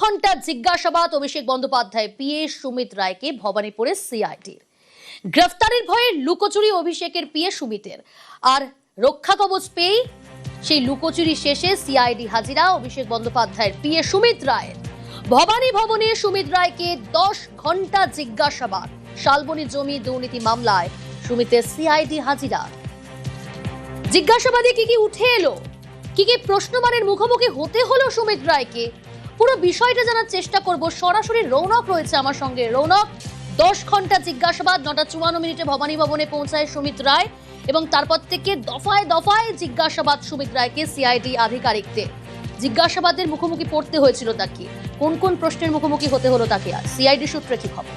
ঘন্টা জিজ্ঞাসাবাদ অভিষেক বন্দ্যোপাধ্যায় পিএ সুমিত রায়কে ভবানীপুরে সিআইডির। গ্রেফতারের ভয়ে লুকোচুরি অভিষেকের পিএ সুমিতের, আর রক্ষা কবচ পেয়ে সেই লুকোচুরি শেষে সিআইডি হাজিরা অভিষেক বন্দ্যোপাধ্যায়ের পিএ সুমিত রায়ের। ভবানী ভবনে সুমিত রায়কে 10 ঘন্টা জিজ্ঞাসাবাদ। শালবনী জমি দুর্নীতি মামলায় সুমিতের সিআইডি হাজিরা। জিজ্ঞাসাবাদে কি উঠে এলো, কি প্রশ্নমানের মুখোমুখি হতে হলো সুমিত রায়কে, পুরো বিষয়টা জানার চেষ্টা করব। সরাসরি রৌনক রয়েছে আমার সঙ্গে। রৌনক, 10 ঘন্টা জিজ্ঞাসাবাদ, 9:54 ভবানী ভবনে পৌঁছায় সুমিত রায় এবং তারপর থেকে দফায় দফায় জিজ্ঞাসাবাদ সুমিত রায়কে সিআইডি আধিকারিকদের। জিজ্ঞাসাবাদের মুখোমুখি পড়তে হয়েছিল তাকে, কোন কোন প্রশ্নের মুখোমুখি হতে হলো তাকে, আর সিআইডি সূত্রে কি খবর?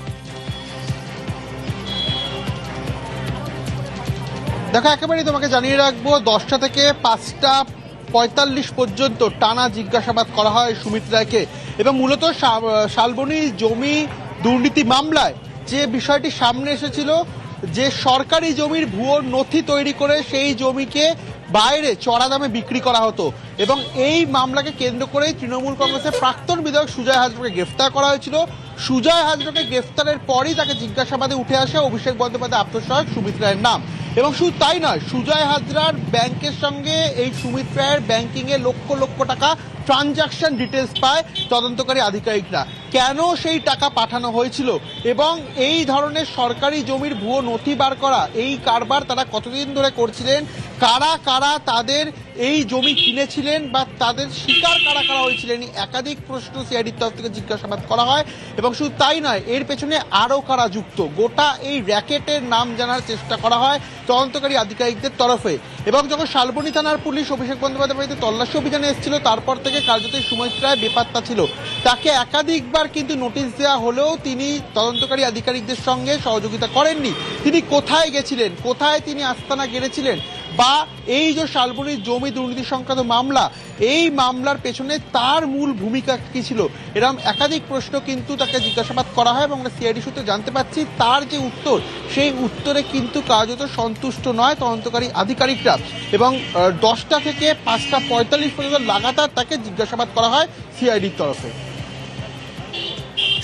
দেখো, একেবারেই তোমাকে জানিয়ে রাখবো, 10টা থেকে 5:45 পর্যন্ত টানা জিজ্ঞাসাবাদ করা হয় সুমিত রায়কে। এবং মূলত শালবনী জমি দুর্নীতি মামলায় যে বিষয়টি সামনে এসেছিল, যে সরকারি জমির ভুয়ো নথি তৈরি করে সেই জমিকে বাইরে চড়া দামে বিক্রি করা হতো, এবং এই মামলাকে কেন্দ্র করেই তৃণমূল কংগ্রেসের প্রাক্তন বিধায়ক সুজয় হাজরাকে গ্রেফতার করা হয়েছিল। সুজয় হাজরাকে গ্রেফতারের পরই তাকে জিজ্ঞাসাবাদে উঠে আসে অভিষেক বন্দ্যোপাধ্যায় আত্মসহায়ক সুমিত রায়ের নাম। এবং শুধু তাই নয়, সুজয় হাজরার ব্যাংকের সঙ্গে এই সুমিত রায়ের ব্যাংকিংয়ে লক্ষ লক্ষ টাকা ট্রানজাকশন ডিটেলস পায় তদন্তকারী আধিকারিকরা। কেন সেই টাকা পাঠানো হয়েছিল এবং এই ধরনের সরকারি জমির ভুয়ো নথি বার করা, এই কারবার তারা কতদিন ধরে করছিলেন, কারা কারা তাদের এই জমি কিনেছিলেন বা তাদের শিকার কারা কারা হয়েছিলেন, একাধিক প্রশ্ন সিআইডির তরফ থেকে জিজ্ঞাসাবাদ করা হয়। এবং শুধু তাই নয়, এর পেছনে আরও কারা যুক্ত, গোটা এই র্যাকেটের নাম জানার চেষ্টা করা হয় তদন্তকারী আধিকারিকদের তরফে। এবং যখন শালবনী থানার পুলিশ অভিষেক বন্দ্যোপাধ্যায়ের বাড়িতে তল্লাশি অভিযানে এসেছিল, তারপর থেকে কার্যত সুমিত রায় বেপাত্তা ছিল। তাকে একাধিকবার কিন্তু নোটিশ দেওয়া হলেও তিনি তদন্তকারী আধিকারিকদের সঙ্গে সহযোগিতা করেননি। তিনি কোথায় গেছিলেন, কোথায় তিনি আস্তানা গেড়েছিলেন, বা এই যে শালবনীর জমি দুর্নীতি সংক্রান্ত মামলা, এই মামলার পেছনে তার মূল ভূমিকা কি ছিল, এরকম একাধিক প্রশ্ন কিন্তু তাকে জিজ্ঞাসাবাদ করা হয়। এবং আমরা সিআইডি সূত্রে জানতে পারছি, তার যে উত্তর, সেই উত্তরে কিন্তু কার্যত সন্তুষ্ট নয় তদন্তকারী আধিকারিকরা। এবং 10টা থেকে 5:45 পর্যন্ত লাগাতার তাকে জিজ্ঞাসাবাদ করা হয় সিআইডির তরফে।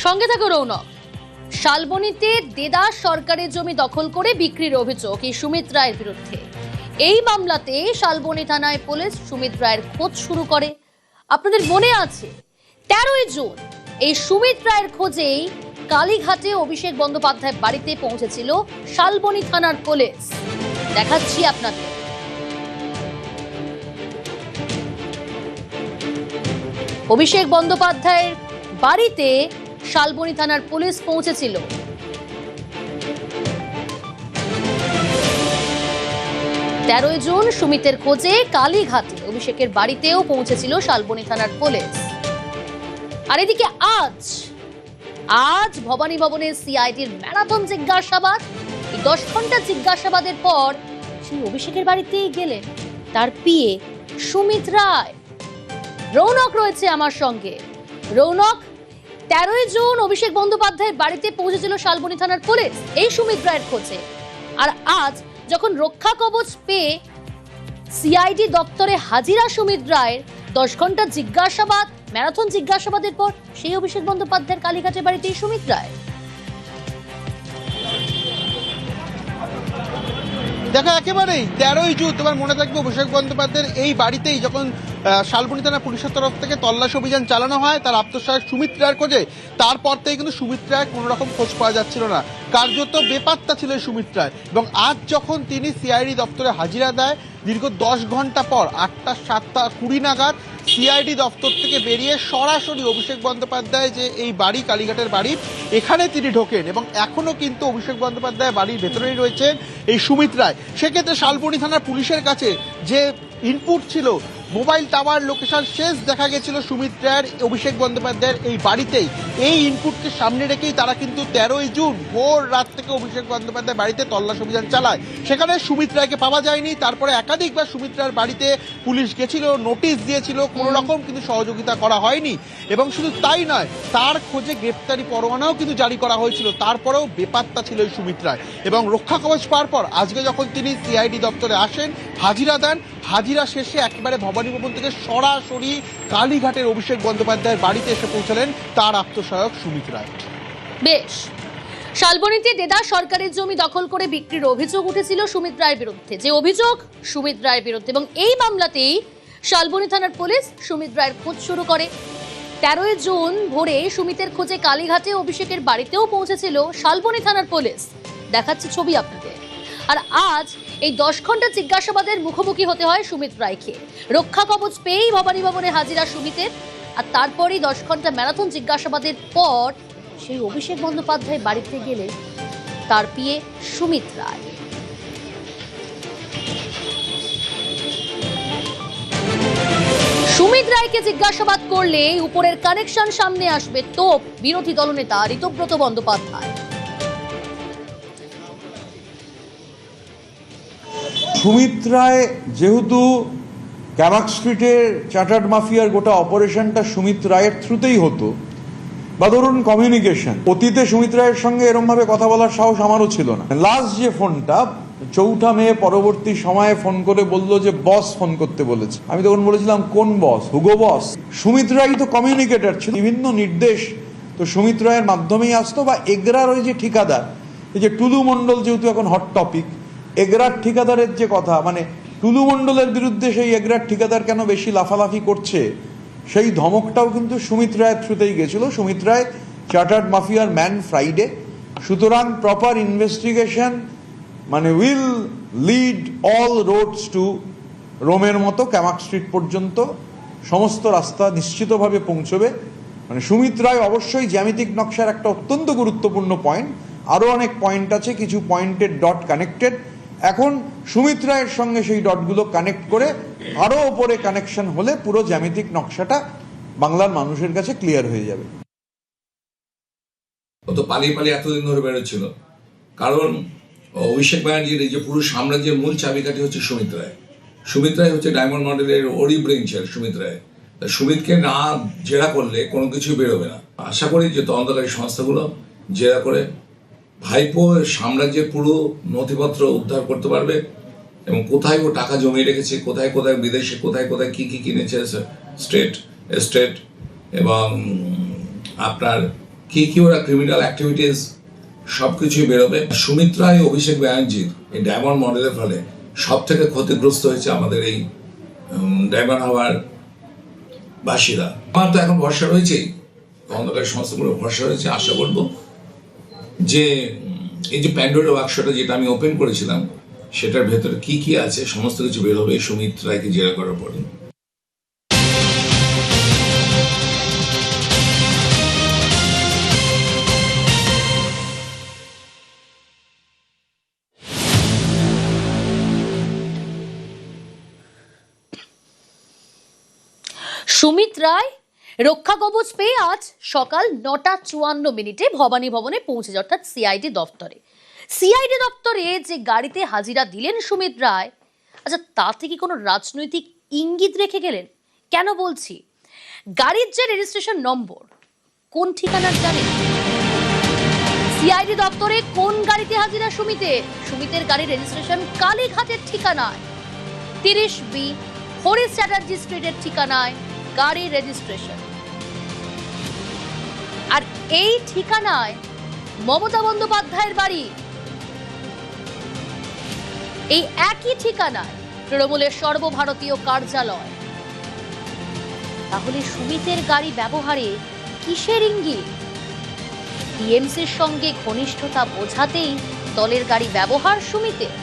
সঙ্গে থাকো রৌনক। শালবনীতে দেদার সরকারি জমি দখল করে বিক্রির অভিযোগ এই সুমিত রায়ের বিরুদ্ধে। এই মামলাতে শালবনী থানায় পুলিশ সুমিত রায়ের খোঁজ শুরু করে। আপনাদের মনে আছে, 13ই জুন এই সুমিত রায়ের খোঁজেই কালীঘাটে অভিষেক বন্দ্যোপাধ্যায় বাড়িতে পৌঁছেছিল শালবনী থানার পুলিশ। দেখাচ্ছি আপনাদের। অভিষেক বন্দ্যোপাধ্যায়ের বাড়িতে শালবনী থানার পুলিশ পৌঁছেছিল। 13ই জুন সুমিতের খোঁজে কালীঘাটে অভিষেকের বাড়িতেও পৌঁছেছিল শালবনী থানার পুলিশ। আর এদিকে আজ ভবানী ভবনের সিআইডির ম্যারাথন জিজ্ঞাসাবাদ। এই 10 ঘন্টা জিজ্ঞাসাবাদের পর সেই অভিষেকের বাড়িতেই গেলেন তার পিএ সুমিত রায়। রৌনক রয়েছে আমার সঙ্গে। রৌনক, 13ই জুন অভিষেক বন্দ্যোপাধ্যায়ের বাড়িতে পৌঁছেছিল শালবনী থানার পুলিশ এই সুমিত রায়ের খোঁজে, আর আজ যখন রক্ষা কবচ পেয়ে সিআইডি দপ্তরে হাজিরা সুমিত রায়ের, 10 ঘন্টা জিজ্ঞাসাবাদ, ম্যারাথন জিজ্ঞাসাবাদের পর সেই অভিষেক বন্দ্যোপাধ্যায়ের কালীঘাটের বাড়িতেই সুমিত রায়। দেখো, একেবারেই 13ই জুন তোমার মনে থাকবে, অভিষেক বন্দ্যোপাধ্যায়ের এই বাড়িতেই যখন শালবনী থানা পুলিশের তরফ থেকে তল্লাশি অভিযান চালানো হয় তার আত্মসহায়ক সুমিত রায়ের খোঁজে। তারপর থেকে কিন্তু সুমিত রায়ের কোনো রকম খোঁজ পাওয়া যাচ্ছিল না, কার্যত বেপাত্তা ছিল সুমিত রায়। এবং আজ যখন তিনি সিআইডি দপ্তরে হাজিরা দেয়, দীর্ঘ 10 ঘন্টা পর 8:20 নাগাদ সিআইডি দপ্তর থেকে বেরিয়ে সরাসরি অভিষেক বন্দ্যোপাধ্যায় যে এই বাড়ি, কালীঘাটের বাড়ি, এখানে তিনি ঢোকেন। এবং এখনো কিন্তু অভিষেক বন্দ্যোপাধ্যায় বাড়ির ভেতরেই রয়েছেন এই সুমিত রায়। সেক্ষেত্রে শালবনী থানার পুলিশের কাছে যে ইনপুট ছিল, মোবাইল টাওয়ার লোকেশন শেষ দেখা গেছিল সুমিত রায়ের অভিষেক বন্দ্যোপাধ্যায়ের এই বাড়িতেই। এই ইনপুটকে সামনে রেখেই তারা কিন্তু 13ই জুন ভোর রাত থেকে অভিষেক বন্দ্যোপাধ্যায় বাড়িতে তল্লাশি অভিযান চালায়। সেখানে সুমিত রায়কে পাওয়া যায়নি। তারপরে একাধিকবার সুমিত রায়ের বাড়িতে পুলিশ গেছিল, নোটিশ দিয়েছিল, কোনো রকম কিন্তু সহযোগিতা করা হয়নি। এবং শুধু তাই নয়, তার খোঁজে গ্রেপ্তারি পরোয়ানাও কিন্তু জারি করা হয়েছিল, তারপরেও বেপাত্তা ছিল এই সুমিত রায়। এবং রক্ষা কবচ পাওয়ার পর আজকে যখন তিনি সিআইডি দপ্তরে আসেন, হাজিরা দেন। হাজিরা শেষে একেবারে ভবানী ভবন থেকে সরাসরি কালীঘাটের অভিষেক বন্দ্যোপাধ্যায়ের বাড়িতে এসে পৌঁছলেন তার আত্মসহায়ক সুমিত রায়। বেশ, শালবনীতে দেদা সরকারের জমি দখল করে বিক্রির অভিযোগ উঠেছিল সুমিত রায়ের বিরুদ্ধে, যে অভিযোগ সুমিত রায়ের বিরুদ্ধে, এবং এই মামলাতেই শালবনী থানার পুলিশ সুমিত রায়ের খোঁজ শুরু করে। 13 জুন ভোরে সুমিতের খোঁজে কালীঘাটে অভিষেকের বাড়িতেও পৌঁছেছিল শালবনী থানার পুলিশ। দেখাচ্ছে ছবি আপনাদের। আর আজ এই 10 ঘন্টা জিজ্ঞাসাবাদের মুখোমুখি হতে হয় সুমিত রায়কে। রক্ষা কবচ পেয়েই ভবানী ভবনে হাজিরা সুমিতের, আর তারপরেই 10 ঘন্টা ম্যারাথন জিজ্ঞাসাবাদের পর সেই অভিষেক বন্দ্যোপাধ্যায় বাড়িতে গেলে তার পিএ সুমিত রায়। সুমিত রায়কে জিজ্ঞাসাবাদ করলে উপরের কানেকশন সামনে আসবে, তোপ বিরোধী দলনেতা ঋতব্রত বন্দ্যোপাধ্যায়। সুমিত রায় যেহেতু ক্যামাক স্ট্রিটের চার্টার্ড মাফিয়ার গোটা অপারেশনটা সুমিত রায়ের থ্রুতেই হতো, বা ধরুন কমিউনিকেশন, অতীতে সুমিত রায়ের সঙ্গে এরমভাবে কথা বলার সাহস আমারও ছিল না। লাস্ট যে ফোনটা 4 মে পরবর্তী সময়ে ফোন করে বলল যে বস ফোন করতে বলেছে। আমি তখন বলেছিলাম কোন বস? হুগো বস। সুমিত রায় তো কমিউনিকেটর ছিল, বিভিন্ন নির্দেশ তো সুমিত রায়ের মাধ্যমেই আসতো। বা এগরার ওই যে ঠিকাদার, এই যে টুলু মণ্ডল যেহেতু এখন হট টপিক, এগরার ঠিকাদারের যে কথা, মানে টুলু মণ্ডলের বিরুদ্ধে সেই এগরার ঠিকাদার কেন বেশি লাফালাফি করছে, সেই ধমকটাও কিন্তু সুমিত রায়ের থ্রুতেই গেছিল। সুমিত রায় চার্টার্ড মাফিয়ার ম্যান ফ্রাইডে, সুতরাং প্রপার ইনভেস্টিগেশন মানে will lead all roads to রোমের মতো ক্যামাক স্ট্রিট পর্যন্ত সমস্ত রাস্তা নিশ্চিতভাবে পৌঁছবে। মানে সুমিত রায় অবশ্যই জ্যামিতিক নকশার একটা অত্যন্ত গুরুত্বপূর্ণ পয়েন্ট, আরও অনেক পয়েন্ট আছে, কিছু পয়েন্টের ডট কানেক্টেড। এখন সুমিত রায়ের সঙ্গে সেই ডটগুলো কানেক্ট করে আরও ওপরে কানেকশন হলে পুরো জ্যামিতিক নকশাটা বাংলার মানুষের কাছে ক্লিয়ার হয়ে যাবে। ও তো পালিয়ে পালিয়ে এতদিন ধরে বেরোচ্ছিল, কারণ অভিষেক ব্যানার্জির এই যে পুরো সাম্রাজ্যের মূল চাবিকাঠি হচ্ছে সুমিত রায়। সুমিত রায় হচ্ছে ডায়মন্ড মডেলের ওরি ব্রেঞ্চের সুমিত রায়। সুমিতকে না জেরা করলে কোনো কিছুই বেরোবে না। আশা করি যে তদন্তকারী সংস্থাগুলো জেরা করে ভাইপো সাম্রাজ্যের পুরো নথিপত্র উদ্ধার করতে পারবে, এবং কোথায় ও টাকা জমিয়ে রেখেছে, কোথায় কোথায় বিদেশে কোথায় কোথায় কি কি কিনেছে স্টেট, এবং আপনার কি কি ওরা ক্রিমিনাল অ্যাক্টিভিটিস, সব কিছুই বেরোবে। সুমিত রায় অভিষেক ব্যানার্জির এই ডায়মন্ড মডেলের ফলে সব থেকে ক্ষতিগ্রস্ত হয়েছে আমাদের এই ডায়মন্ড হাওয়ার বাসীরা। আমার তো এখন ভরসা রয়েছেই, তদন্তকারী সংস্থাগুলো ভরসা রয়েছে। আশা করবো যে এই যে প্যান্ডোরা বাক্সটা যেটা আমি ওপেন করেছিলাম, সেটার ভেতরে কি কি আছে সমস্ত কিছু বেরোবে সুমিত রায়কে জেরা করার পরে। সুমিত রায় রক্ষা কবচ পেয়ে আজ সকাল 9:54 ভবানী ভবনে পৌঁছে যায়, অর্থাৎ সিআইডি দপ্তরে। সিআইডি দপ্তরে যে গাড়িতে হাজিরা দিলেন সুমিত রায়, আচ্ছা তাতে কি কোনো রাজনৈতিক ইঙ্গিত রেখে গেলেন? কেন বলছি, গাড়ির যে রেজিস্ট্রেশন নম্বর কোন ঠিকানার জানেন? সিআইডি দপ্তরে কোন গাড়িতে হাজিরা সুমিতের গাড়ির রেজিস্ট্রেশন কালীঘাটের ঠিকানায়, 30B হরিশ চ্যাটার্জি স্ট্রিটের ঠিকানায় গাড়ির রেজিস্ট্রেশন। আর এই ঠিকানায় মমতা বন্দ্যোপাধ্যায়ের বাড়ি, এই একই ঠিকানায় তৃণমূলের সর্বভারতীয় কার্যালয়। তাহলে সুমিতের গাড়ি ব্যবহারে কিসের ইঙ্গিত? টিএমসির সঙ্গে ঘনিষ্ঠতা বোঝাতেই দলের গাড়ি ব্যবহার সুমিতের,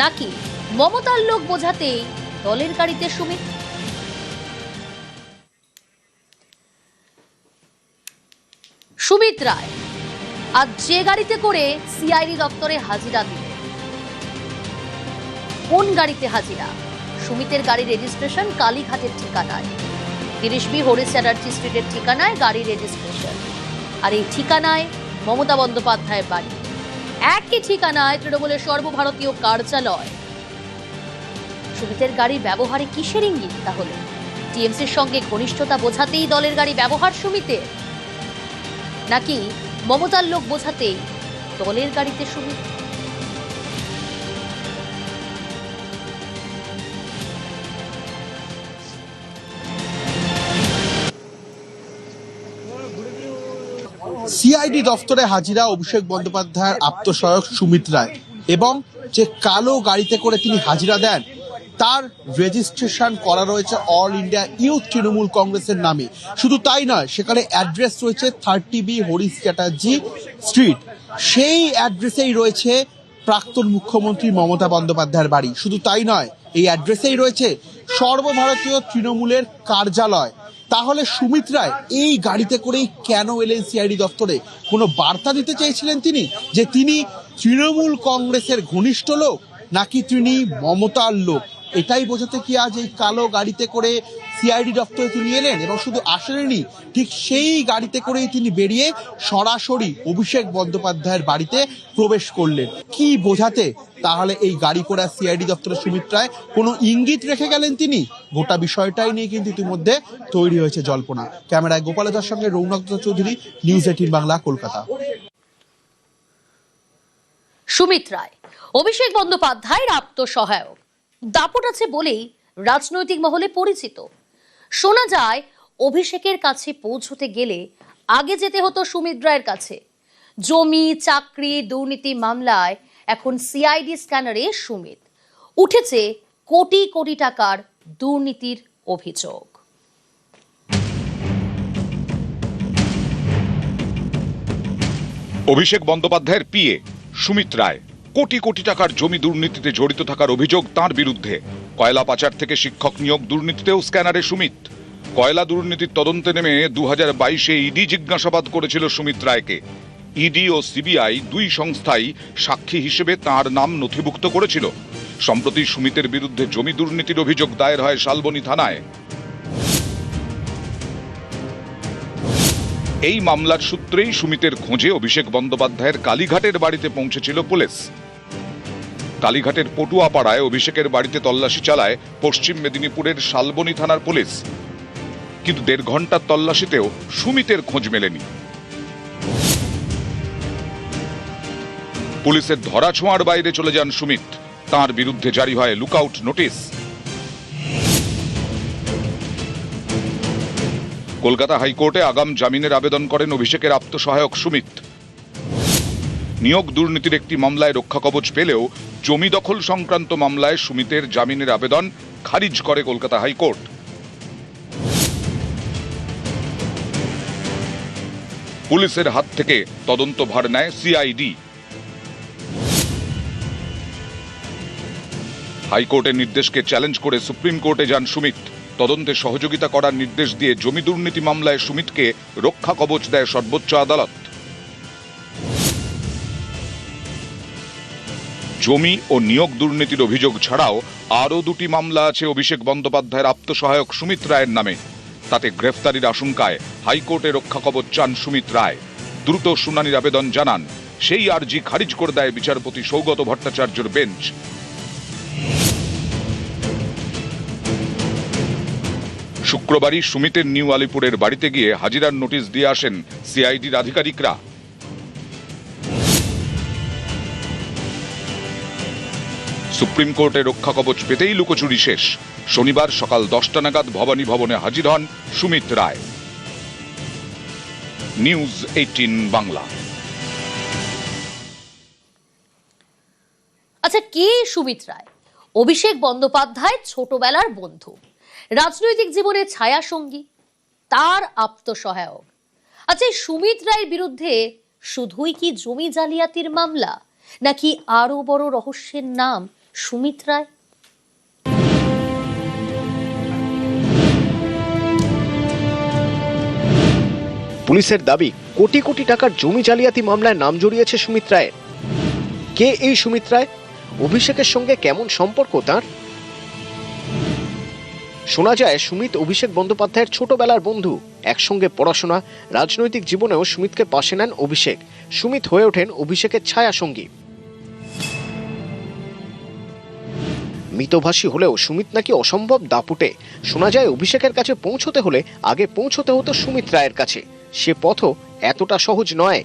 নাকি মমতার লোক বোঝাতেই দলের গাড়িতে সুমিত? সুমিত রায় আজ যে গাড়িতে করে সিআইডি দপ্তরে হাজিরা দিলেন, কোন গাড়িতে হাজিরা? সুমিতের গাড়ির রেজিস্ট্রেশন কালীঘাটের ঠিকানায়, 30B হরিশ চ্যাটার্জি স্ট্রিটের ঠিকানায় গাড়ির রেজিস্ট্রেশন। আর এই ঠিকানায় মমতা বন্দ্যোপাধ্যায়ের বাড়ি, একই ঠিকানায় তৃণমূলের সর্বভারতীয় কার্যালয়। সুমিতের গাড়ি ব্যবহারে কিসের ইঙ্গিত তাহলে? টিএমসির সঙ্গে ঘনিষ্ঠতা বোঝাতেই দলের গাড়ি ব্যবহার সুমিতের, নাকি মমতার লোক বোঝাতেই দলের গাড়িতে সুমিত? সিআইডি দফতরে হাজিরা অভিষেক বন্দ্যোপাধ্যায়ের আপ্তসহায়ক সুমিত রায় এবং যে কালো গাড়িতে করে তিনি হাজিরা দেন তার রেজিস্ট্রেশন করা রয়েছে অল ইন্ডিয়া ইউথ তৃণমূল কংগ্রেসের নামে। শুধু তাই নয়, সেখানে অ্যাড্রেস রয়েছে 30B হরিশ চ্যাটার্জি স্ট্রিট। সেই অ্যাড্রেসেই রয়েছে প্রাক্তন মুখ্যমন্ত্রী মমতা বন্দ্যোপাধ্যায়ের বাড়ি। শুধু তাই নয়, এই অ্যাড্রেসেই রয়েছে সর্বভারতীয় তৃণমূলের কার্যালয়। তাহলে সুমিত রায় এই গাড়িতে করেই কেন এলেন সিআইডি দফতরে? কোনো বার্তা দিতে চেয়েছিলেন তিনি যে তিনি তৃণমূল কংগ্রেসের ঘনিষ্ঠ লোক, নাকি তিনি মমতার লোক? এটাই বোঝাতে কি আজ এই কালো গাড়িতে করে সিআইডি দফতরে তিনি এলেন? এবং শুধু আসেননি, ঠিক সেই গাড়িতে করেই তিনি বেরিয়ে সরাসরি অভিষেক বন্দ্যোপাধ্যায়ের বাড়িতে প্রবেশ করলেন। কি বোঝাতে তাহলে এই গাড়ি করে সিআইডি দপ্তরে সুমিত রায়? কোনো ইঙ্গিত রেখে গেলেন তিনি? গোটা বিষয়টাই নিয়ে কিন্তু ইতিমধ্যে তৈরি হয়েছে জল্পনা। ক্যামেরায় গোপালদার সঙ্গে রৌনক চৌধুরী, নিউজ 18 বাংলা, কলকাতা। সুমিত রায় অভিষেক বন্দ্যোপাধ্যায়ের আপ্তসহায়ক। দাপট আছে বলেই রাজনৈতিক মহলে পরিচিত। শোনা যায় অভিষেকের কাছে পৌঁছতে গেলে আগে যেতে হতো সুমিত রায়ের কাছে। জমি, চাকরি, দুর্নীতি মামলায় এখন সিআইডি স্ক্যানারে সুমিত। উঠেছে কোটি কোটি টাকার দুর্নীতির অভিযোগ। অভিষেক বন্দ্যোপাধ্যায়ের পিএ সুমিত রায় কোটি কোটি টাকার জমি দুর্নীতিতে জড়িত থাকার অভিযোগ তাঁর বিরুদ্ধে। কয়লা পাচার থেকে শিক্ষক নিয়োগ দুর্নীতিতেও স্ক্যানারে সুমিত। কয়লা দুর্নীতির তদন্তে নেমে 2022-এ ইডি জিজ্ঞাসাবাদ করেছিল সুমিত রায়কে। ইডি ও সিবিআই দুই সংস্থাই সাক্ষী হিসেবে তাঁর নাম নথিভুক্ত করেছিল। সম্প্রতি সুমিতের বিরুদ্ধে জমি দুর্নীতির অভিযোগ দায়ের হয় শালবনী থানায়। এই মামলার সূত্রেই সুমিতের খোঁজে অভিষেক বন্দ্যোপাধ্যায়ের কালীঘাটের বাড়িতে পৌঁছেছিল পুলিশ। কালীঘাটের পটুয়াপাড়ায় অভিষেকের বাড়িতে তল্লাশি চালায় পশ্চিম মেদিনীপুরের শালবনী থানার পুলিশ। কিন্তু 1.5 ঘন্টার তল্লাশিতেও সুমিতের খোঁজ মেলেনি। পুলিশের ধরাছোঁয়ার বাইরে চলে যান সুমিত। তাঁর বিরুদ্ধে জারি হয় লুকআউট নোটিশ। কলকাতা হাইকোর্টে আগাম জামিনের আবেদন করেন অভিষেকের আপ্তসহায়ক সুমিত। নিয়োগ দুর্নীতির একটি মামলায় রক্ষা কবচ পেলেও জমি দখল সংক্রান্ত মামলায় সুমিতের জামিনের আবেদন খারিজ করে কলকাতা হাইকোর্ট। পুলিশের হাত থেকে তদন্তভার নেয় সিআইডি। হাইকোর্টের নির্দেশকে চ্যালেঞ্জ করে সুপ্রিম কোর্টে যান সুমিত। তদন্তে সহযোগিতা করার নির্দেশ দিয়ে জমি দুর্নীতি মামলায় সুমিতকে রক্ষা কবচ দেয় সর্বোচ্চ আদালত। জমি ও নিয়োগ দুর্নীতির অভিযোগ ছাড়াও আরও 2টি মামলা আছে অভিষেক বন্দ্যোপাধ্যায়ের আপ্তসহায়ক সুমিত রায়ের নামে। তাতে গ্রেফতারির আশঙ্কায় হাইকোর্টে রক্ষা কবচ চান সুমিত রায়। দ্রুত শুনানির আবেদন জানান। সেই আর্জি খারিজ করে দেয় বিচারপতি সৌগত ভট্টাচার্যের বেঞ্চ। শুক্রবারই সুমিতের নিউ আলিপুরের বাড়িতে গিয়ে হাজিরার নোটিশ দিয়ে আসেন সিআইডির আধিকারিকরা। সুপ্রিম কোর্টে রক্ষা কবচ পেতেই লুকোচুরি শেষ। শনিবার সকাল 10টা নাগাদ ভবানী ভবনে হাজির হন সুমিত রায়। নিউজ 18 বাংলা। আচ্ছা, কে সুমিত রায়? অভিষেক বন্দ্যোপাধ্যায় ছোটবেলার বন্ধু, রাজনৈতিক জীবনে ছায়া সঙ্গী, তার আপ্তসহায়ক। আচ্ছা, সুমিত রায়ের বিরুদ্ধে শুধুই কি জমি জালিয়াতির মামলা, নাকি আরো বড় রহস্যের নাম সুমিত রায়? পুলিশের দাবি কোটি কোটি টাকার জমি জালিয়াতি মামলায় নাম জড়িয়েছে সুমিত রায়ের। কে এই সুমিত রায়? অভিষেকের সঙ্গে কেমন সম্পর্ক তার? শোনা যায় সুমিত অভিষেক বন্দ্যোপাধ্যায়ের ছোটবেলার বন্ধু। একসঙ্গে পড়াশোনা, রাজনৈতিক জীবনেও সুমিতকে পাশে নেন অভিষেক। সুমিত হয়ে ওঠেন অভিষেকের ছায়া সঙ্গী। মিতভাষী হলেও সুমিত নাকি অসম্ভব দাপুটে। শোনা যায় অভিষেকের কাছে পৌঁছতে হলে আগে পৌঁছতে হতো সুমিত রায়ের কাছে। সে পথও এতটা সহজ নয়।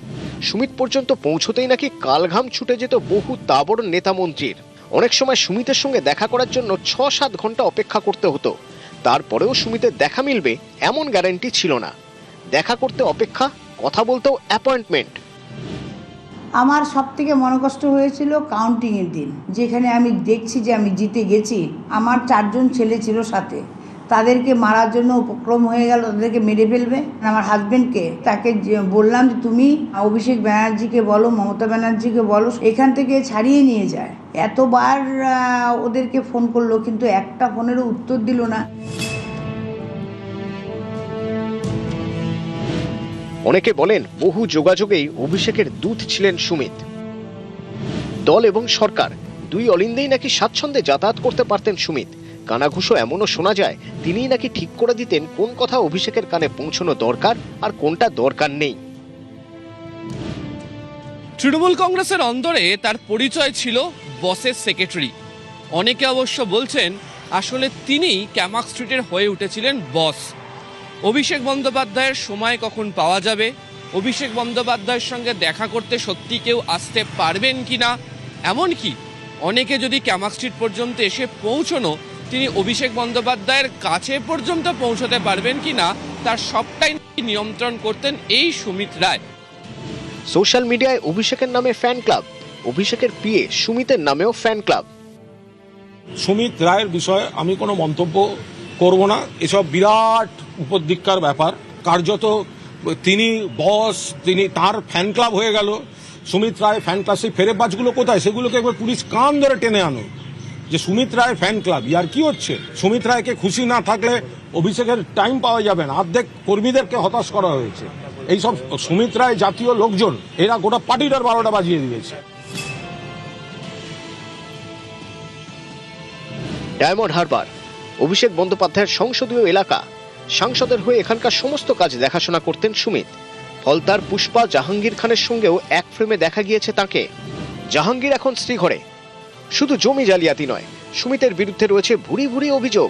সুমিত পর্যন্ত পৌঁছতেই নাকি কালঘাম ছুটে যেত বহু তাবড় নেতা মন্ত্রীর। অনেক সময় সুমিতের সঙ্গে দেখা করার জন্য 6-7 ঘন্টা অপেক্ষা করতে হতো। তারপরেও সুমিতের দেখা মিলবে এমন গ্যারান্টি ছিল না। দেখা করতে অপেক্ষা, কথা বলতেও অ্যাপয়েন্টমেন্ট। আমার সব থেকে মনোকষ্ট হয়েছিল কাউন্টিংয়ের দিন, যেখানে আমি দেখছি যে আমি জিতে গেছি, আমার 4 জন ছেলে ছিল সাথে, তাদেরকে মারার জন্য উপক্রম হয়ে গেল, তাদেরকে মেরে ফেলবে। আমার হাজব্যান্ডকে তাকে বললাম যে তুমি অভিষেক ব্যানার্জিকে বলো, মমতা ব্যানার্জিকে বলো এখান থেকে ছাড়িয়ে নিয়ে যায়। এতবার ওদেরকে ফোন করলো, কিন্তু একটা ফোনেরও উত্তর দিল না। অনেকে বলেন বহু যোগাযোগেই অভিষেকের দূত ছিলেন সুমিত। দল এবং সরকার দুই অলিন্দেই নাকি স্বাচ্ছন্দ্যে যাতায়াত করতে পারতেন সুমিত। কানাঘুষো এমনও শোনা যায় তিনিই নাকি ঠিক করে দিতেন কোন কথা অভিষেকের কানে পৌঁছানো দরকার আর কোনটা দরকার নেই। তৃণমূল কংগ্রেসের অন্দরে তার পরিচয় ছিল বসের সেক্রেটারি। অনেকে অবশ্য বলছেন আসলে তিনি ক্যামাক স্ট্রিটের হয়ে উঠেছিলেন বস। অভিষেক বন্দ্যোপাধ্যায়ের সময় কখন পাওয়া যাবে, অভিষেক বন্দ্যোপাধ্যায়ের সঙ্গে দেখা করতে সত্যি কেউ আসতে পারবেন কিনা, এমনকি অনেকে যদি ক্যামাক স্ট্রিট পর্যন্ত এসে পৌঁছনো তিনি অভিষেক বন্দ্যোপাধ্যায়ের কাছে পর্যন্ত পৌঁছতে পারবেন কিনা, তার সবটাই নিয়ন্ত্রণ করতেন এই সুমিত রায়। সোশ্যাল মিডিয়ায় অভিষেকের নামে ফ্যান ক্লাব, অভিষেকের পিএ সুমিতের নামেও ফ্যান ক্লাব। সুমিত রায়ের বিষয়ে আমি কোনো মন্তব্য করব না। এসব বিরাট উপদিক্কার ব্যাপার। কার্যত তিনি বস, তিনি তার ফ্যান ক্লাব হয়ে গেল। সুমিত রায় ফ্যান ক্লাব, সেই ফেরেবাজগুলো কোথায়, সেগুলোকে একবার পুলিশ কান ধরে টেনে আনো যে সুমিত রায় ফ্যান ক্লাব। ইয়ার কি হচ্ছে? সুমিত রায়কে খুশি না থাকলে অভিষেকের টাইম পাওয়া যাবে না। অর্ধেক কর্মীদেরকে হতাশ করা হয়েছে। এইসব সুমিত রায় জাতীয় লোকজন, এরা গোটা পার্টিটার 12টা বাজিয়ে দিয়েছে। ডায়মন্ড হারবার অভিষেক বন্দ্যোপাধ্যায়ের সংসদীয় এলাকা। সাংসদের হয়ে এখানকার সমস্ত কাজ দেখাশোনা করতেন সুমিত। ফলতার পুষ্পা জাহাঙ্গীর খানের সঙ্গেও এক ফ্রেমে দেখা গিয়েছে তাকে। জাহাঙ্গীর এখন শ্রীঘরে। শুধু জমি জালিয়াতি নয়, সুমিতের বিরুদ্ধে রয়েছে ভুরি ভুরি অভিযোগ।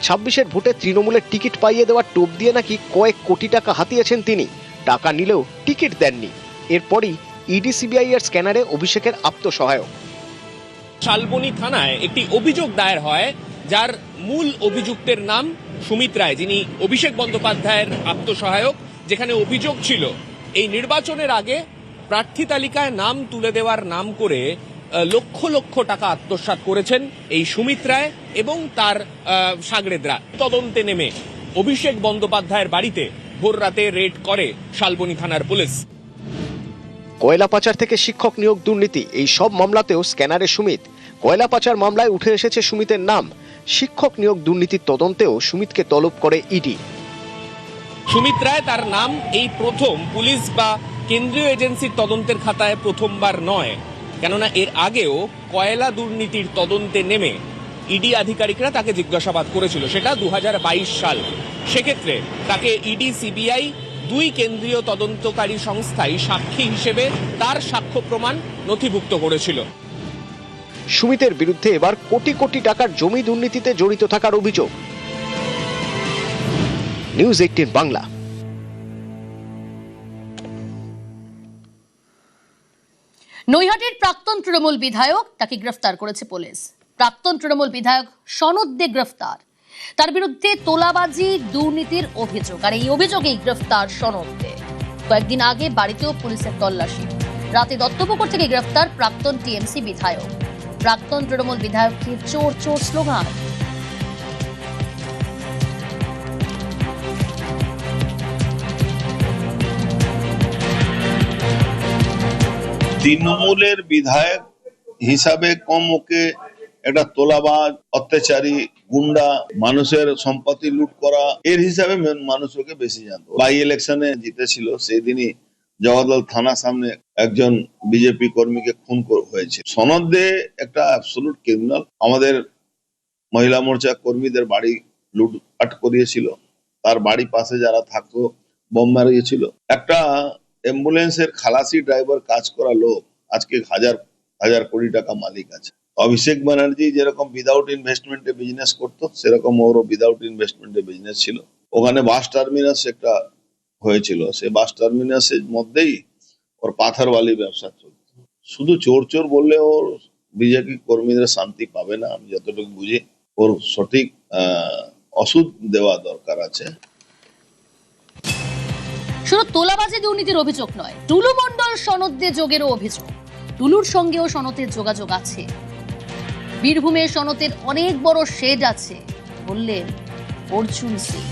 26-এর ভোটে তৃণমূলের টিকিট পাইয়ে দেওয়ার টোপ দিয়ে নাকি কয়েক কোটি টাকা হাতিয়েছেন তিনি। টাকা নিলেও টিকিট দেননি। এরপরই ইডি সিবিআই এর স্ক্যানারে অভিষেকের আত্মসহায়ক। শালবনী থানায় একটি অভিযোগ দায়ের হয়, যার মূল অভিযুক্তের নাম সুমিত রায়, যিনি অভিষেক বন্দ্যোপাধ্যায়ের আত্মসহায়ক। যেখানে অভিযোগ ছিল এই নির্বাচনের আগে প্রার্থী তালিকায় নাম তুলে দেওয়ার নাম করে লক্ষ লক্ষ টাকা আত্মসাৎ করেছেন এই সুমিত রায় এবং তার সাগরেদরা। তদন্তে নেমে অভিষেক বন্দ্যোপাধ্যায়ের বাড়িতে ভোর রাতে রেড করে শালবনী থানার পুলিশ। কয়লা পাচার থেকে শিক্ষক নিয়োগ দুর্নীতি, এই সব মামলাতেও স্ক্যানারে সুমিত। কয়লা পাচার মামলায় উঠে এসেছে সুমিতের নাম। শিক্ষক নিয়োগ দুর্নীতির তদন্তেও সুমিতকে তলব করে ইডি। সুমিত রায় তার নাম এই প্রথম পুলিশ বা কেন্দ্রীয় এজেন্সির তদন্তের খাতায় প্রথমবার নয়, কেননা এর আগেও কয়লা দুর্নীতির তদন্তে নেমে ইডি আধিকারিকরা তাকে জিজ্ঞাসাবাদ করেছিল, সেটা 2022 সাল। সেক্ষেত্রে তাকে ইডি সিবিআই দুই কেন্দ্রীয় তদন্তকারী সংস্থাই সাক্ষী হিসেবে তার সাক্ষ্য প্রমাণ নথিভুক্ত করেছিল। সুমিতের বিরুদ্ধে এবার কোটি কোটি টাকার জমি দুর্নীতিতে জড়িত থাকার অভিযোগ। নিউজ 18 বাংলা। নৈহাটির প্রাক্তন তৃণমূল বিধায়ক, তাকে গ্রেফতার করেছে পুলিশ। প্রাক্তন তৃণমূল বিধায়ক সনদ দে গ্রেফতার। তার বিরুদ্ধে তোলাবাজি দুর্নীতির অভিযোগ, আর এই অভিযোগেই গ্রেফতার সনদ দে। কয়েকদিন আগে বাড়িতেও পুলিশের তল্লাশি। রাতে দত্তপুকুর থেকে গ্রেফতার প্রাক্তন টিএমসি বিধায়ক। প্রাক্তন তৃণমূল বিধায়ককে চোর চোর স্লোগান। তৃণমূলের বিধায়ক হিসাবে কম ওকে একটা তোলাবাজ, অত্যাচারী, গুন্ডা, মানুষের সম্পত্তি লুট করা, এর হিসাবে মানুষ ওকে বেশি জানতো। বাই ইলেকশনে জিতেছিল, সেই দিনই জওয়াহরলাল থানার সামনে একজন বিজেপি কর্মীকে খুন হয়েছে। সনদ দে একটা অ্যাবসলিউট ক্রিমিনাল। আমাদের মহিলা মোর্চা কর্মীদের বাড়ি লুটপাট করিয়েছিল, তার বাড়ি পাশে যারা থাকতো বোম মারিয়েছিল। একটা অ্যাম্বুলেন্সের খালাসি ড্রাইভার কাজ করা লোক আজকে হাজার হাজার কোটি টাকা মালিক আছে। অভিষেক ব্যানার্জি যেরকম উইদাউট ইনভেস্টমেন্টে বিজনেস করতো, সেরকম ওরও উইদাউট ইনভেস্টমেন্টে বিজনেস ছিল। ওখানে বাস টার্মিনাস একটা হয়েছিল, সেই বাস টার্মিনাসের মধ্যেই ওর পাথরবালি ব্যবসা চলত। শুধু চোর চোর বললে ওর বিজেপি কর্মীদের শান্তি পাবে না, আমি যতটুকু বুঝি। ওর সঠিক ওষুধ দেওয়া দরকার আছে। শুধু তোলাবাজি দুর্নীতির অভিযোগ নয়, টুলু মণ্ডল সনদে যোগেরও অভিযোগ। টুলুর সঙ্গেও সনদের যোগাযোগ আছে। বীরভূমে সনদের অনেক বড় শেড আছে বললেন অর্জুন সিং।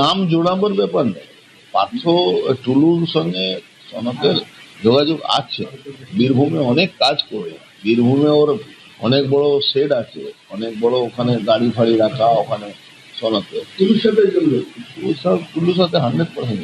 নাম জোড়াবার ব্যাপার নেই, পার্থ টুলুর সঙ্গে সনকের যোগাযোগ আছে। বীরভূমে অনেক কাজ করে, বীরভূমে ওর অনেক বড় শেড আছে, অনেক বড় ওখানে গাড়ি ফাড়ি রাখা, ওখানে সনকে টুলুর সাথে 100%